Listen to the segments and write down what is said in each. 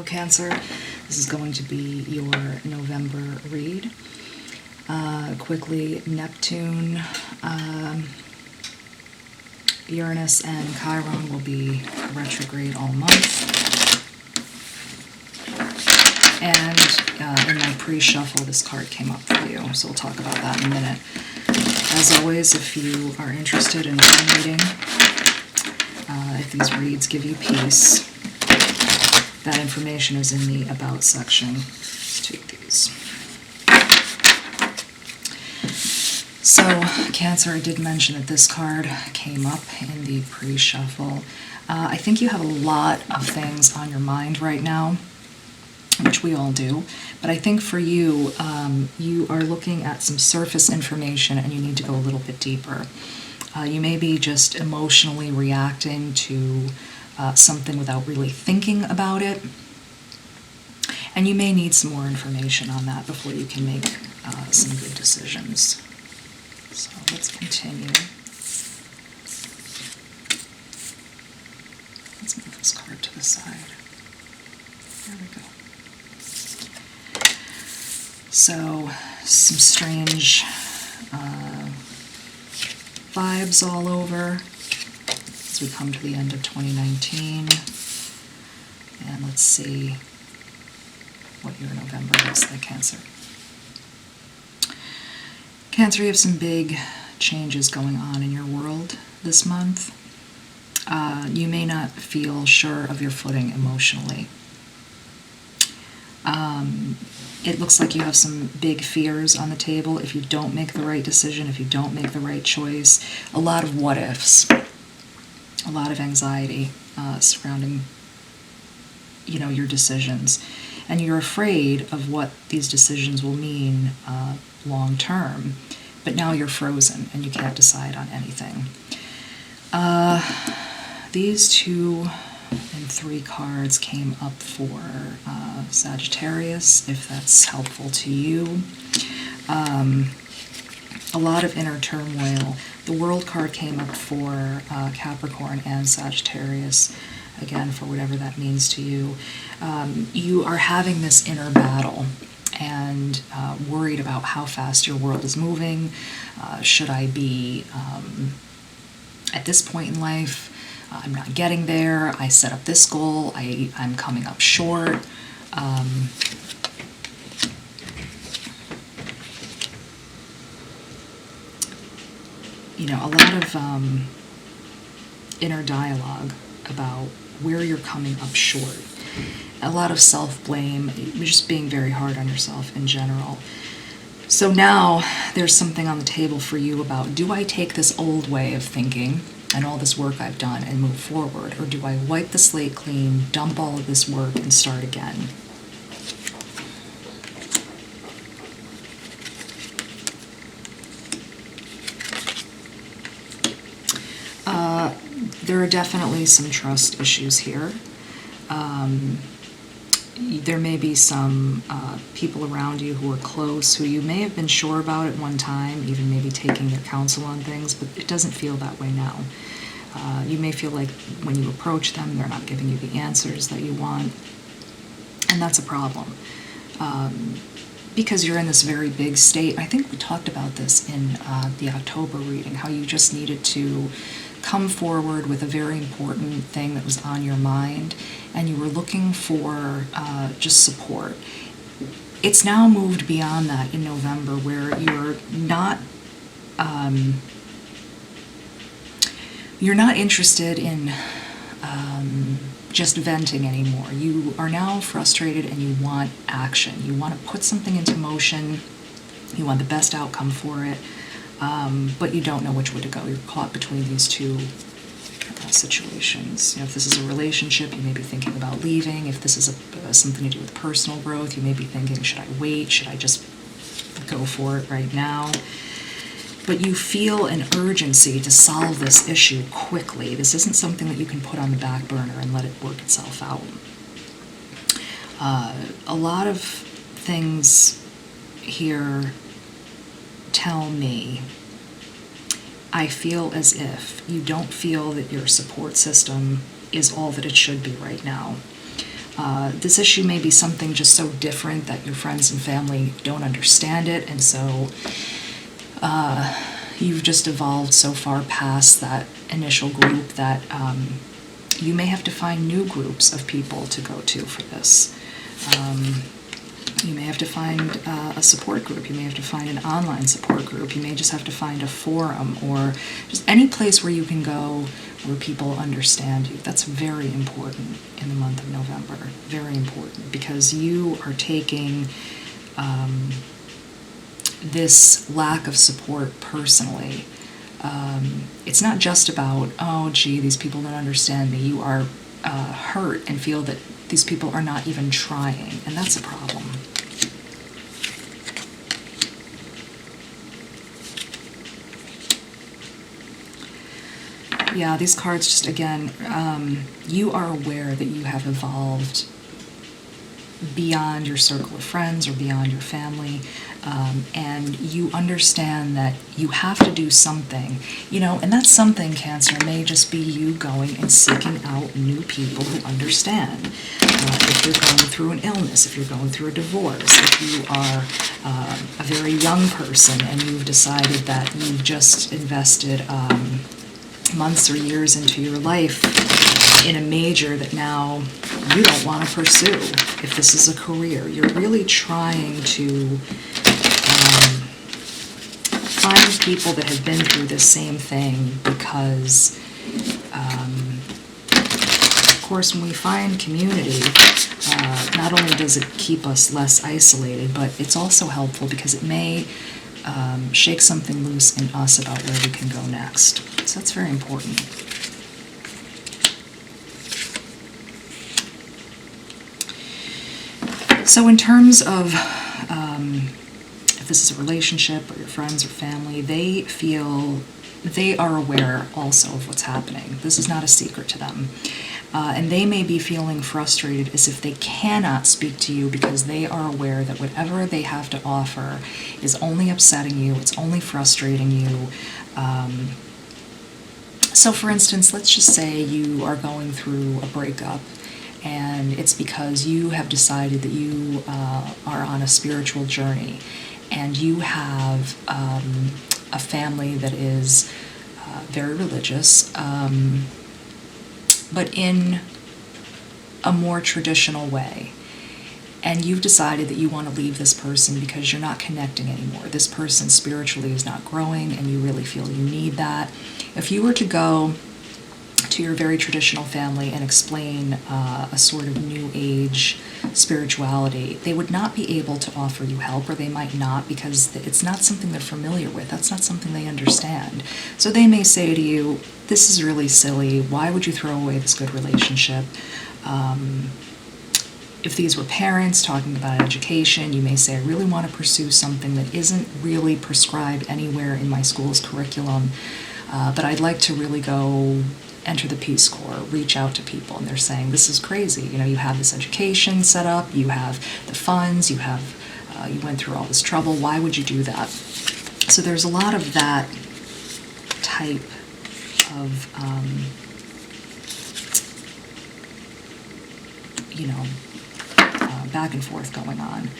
Hello, Cancer. This is going to be your November read. Quickly, Neptune, Uranus, and Chiron will be retrograde all month. And in my pre-shuffle, this card came up for you, so we'll talk about that in a minute. As always, if you are interested in one reading, if these reads give you peace, that information is in the About section. Let's take these. So, Cancer, I did mention that this card came up in the pre-shuffle. I think you have a lot of things on your mind right now, which we all do, but I think for you, you are looking at some surface information and you need to go a little bit deeper. You may be just emotionally reacting to something without really thinking about it, and you may need some more information on that before you can make some good decisions. So let's continue. Let's move this card to the side. There we go. So, some strange vibes all over as we come to the end of 2019. And let's see what your November looks like, Cancer. Cancer, you have some big changes going on in your world this month. You may not feel sure of your footing emotionally. It looks like you have some big fears on the table if you don't make the right decision, if you don't make the right choice. A lot of what-ifs, a lot of anxiety surrounding, your decisions. And you're afraid of what these decisions will mean long-term, but now you're frozen and you can't decide on anything. These 2 and 3 cards came up for Sagittarius, if that's helpful to you. A lot of inner turmoil. The World card came up for Capricorn and Sagittarius, again, for whatever that means to you. You are having this inner battle and worried about how fast your world is moving. Should I be at this point in life? I'm not getting there. I set up this goal. I'm coming up short. A lot of inner dialogue about where you're coming up short. A lot of self-blame, just being very hard on yourself in general. So now there's something on the table for you about, do I take this old way of thinking and all this work I've done and move forward, or do I wipe the slate clean, dump all of this work, and start again? There are definitely some trust issues here. There may be some people around you who are close, who you may have been sure about at one time, even maybe taking their counsel on things, but it doesn't feel that way now. You may feel like when you approach them, they're not giving you the answers that you want, and that's a problem. Because you're in this very big state. I think we talked about this in the October reading, how you just needed to come forward with a very important thing that was on your mind, and you were looking for just support. It's now moved beyond that in November, where you're not interested in just venting anymore. You are now frustrated and you want action. You want to put something into motion. You want the best outcome for it. But you don't know which way to go. You're caught between these two situations. If this is a relationship, you may be thinking about leaving. If this is something to do with personal growth, you may be thinking, should I wait? Should I just go for it right now? But you feel an urgency to solve this issue quickly. This isn't something that you can put on the back burner and let it work itself out. A lot of things here tell me, I feel as if you don't feel that your support system is all that it should be right now. This issue may be something just so different that your friends and family don't understand it, and so you've just evolved so far past that initial group that you may have to find new groups of people to go to for this. You may have to find a support group. You may have to find an online support group. You may just have to find a forum or just any place where you can go where people understand you. That's very important in the month of November. Very important, because you are taking this lack of support personally. It's not just about, oh, gee, these people don't understand me. You are hurt and feel that these people are not even trying, and that's a problem. Yeah, these cards just, again, you are aware that you have evolved beyond your circle of friends or beyond your family, and you understand that you have to do something, and that something, Cancer, may just be you going and seeking out new people who understand. If you're going through an illness, if you're going through a divorce, if you are a very young person and you've decided that you've just invested months or years into your life in a major that now you don't want to pursue. If this is a career, you're really trying to find people that have been through the same thing, because of course when we find community, not only does it keep us less isolated, but it's also helpful because it may shake something loose in us about where we can go next. So that's very important. So in terms of if this is a relationship or your friends or family, they are aware also of what's happening. This is not a secret to them. And they may be feeling frustrated as if they cannot speak to you because they are aware that whatever they have to offer is only upsetting you, it's only frustrating you. So for instance, let's just say you are going through a breakup, and it's because you have decided that you are on a spiritual journey, and you have a family that is very religious, but in a more traditional way. And you've decided that you want to leave this person because you're not connecting anymore. This person spiritually is not growing, and you really feel you need that. If you were to go to your very traditional family and explain a sort of new age spirituality, they would not be able to offer you help, or they might not, because it's not something they're familiar with. That's not something they understand. So they may say to you, this is really silly. Why would you throw away this good relationship? If these were parents talking about education, you may say, I really want to pursue something that isn't really prescribed anywhere in my school's curriculum, but I'd like to really go enter the Peace Corps, reach out to people. And they're saying, this is crazy. You have this education set up, you have the funds, you went through all this trouble. Why would you do that? So there's a lot of that type of, back and forth going on.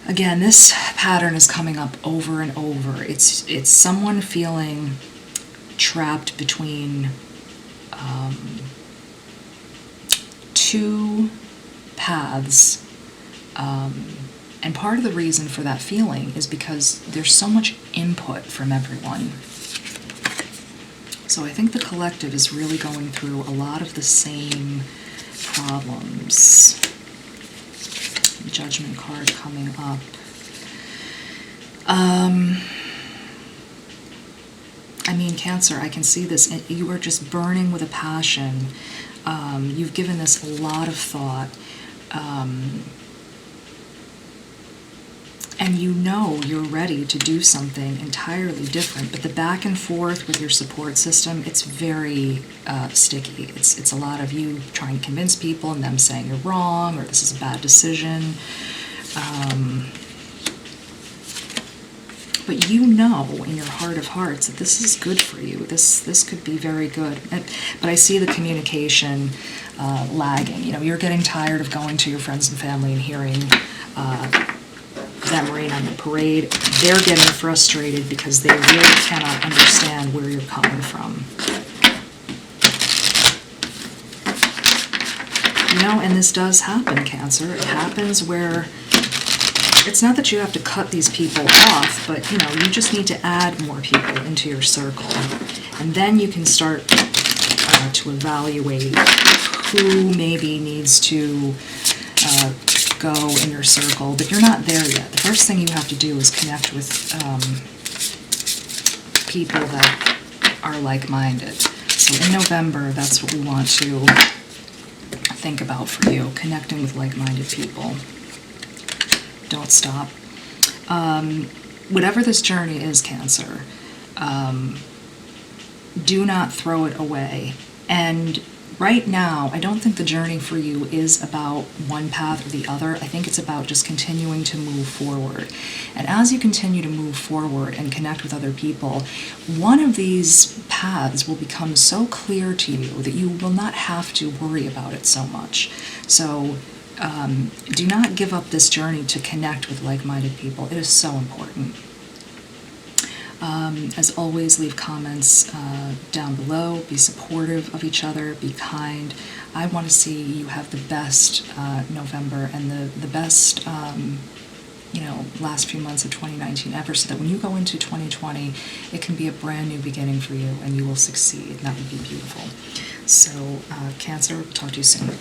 Again, this pattern is coming up over and over. It's someone feeling trapped between two paths, and part of the reason for that feeling is because there's so much input from everyone. So I think the collective is really going through a lot of the same problems. Judgment card coming up. Cancer, I can see this. You are just burning with a passion. You've given this a lot of thought. And you're ready to do something entirely different. But the back and forth with your support system, it's very sticky. It's a lot of you trying to convince people and them saying you're wrong or this is a bad decision. but you know in your heart of hearts that this is good for you. This could be very good. But I see the communication lagging. You know, you're getting tired of going to your friends and family and hearing them rain on the parade. They're getting frustrated because they really cannot understand where you're coming from. You know, and this does happen, Cancer. It happens where it's not that you have to cut these people off, but, you know, you just need to add more people into your circle. And then you can start to evaluate who maybe needs to go in your circle, but you're not there yet. The first thing you have to do is connect with people that are like-minded. So in November, that's what we want to think about for you, connecting with like-minded people. Don't stop. Whatever this journey is, Cancer, do not throw it away. And right now, I don't think the journey for you is about one path or the other. I think it's about just continuing to move forward. And as you continue to move forward and connect with other people, one of these paths will become so clear to you that you will not have to worry about it so much. So do not give up this journey to connect with like-minded people. It is so important. As always, leave comments down below. Be supportive of each other. Be kind. I want to see you have the best November and the best, last few months of 2019 ever, so that when you go into 2020, it can be a brand new beginning for you and you will succeed. That would be beautiful. So, Cancer, talk to you soon.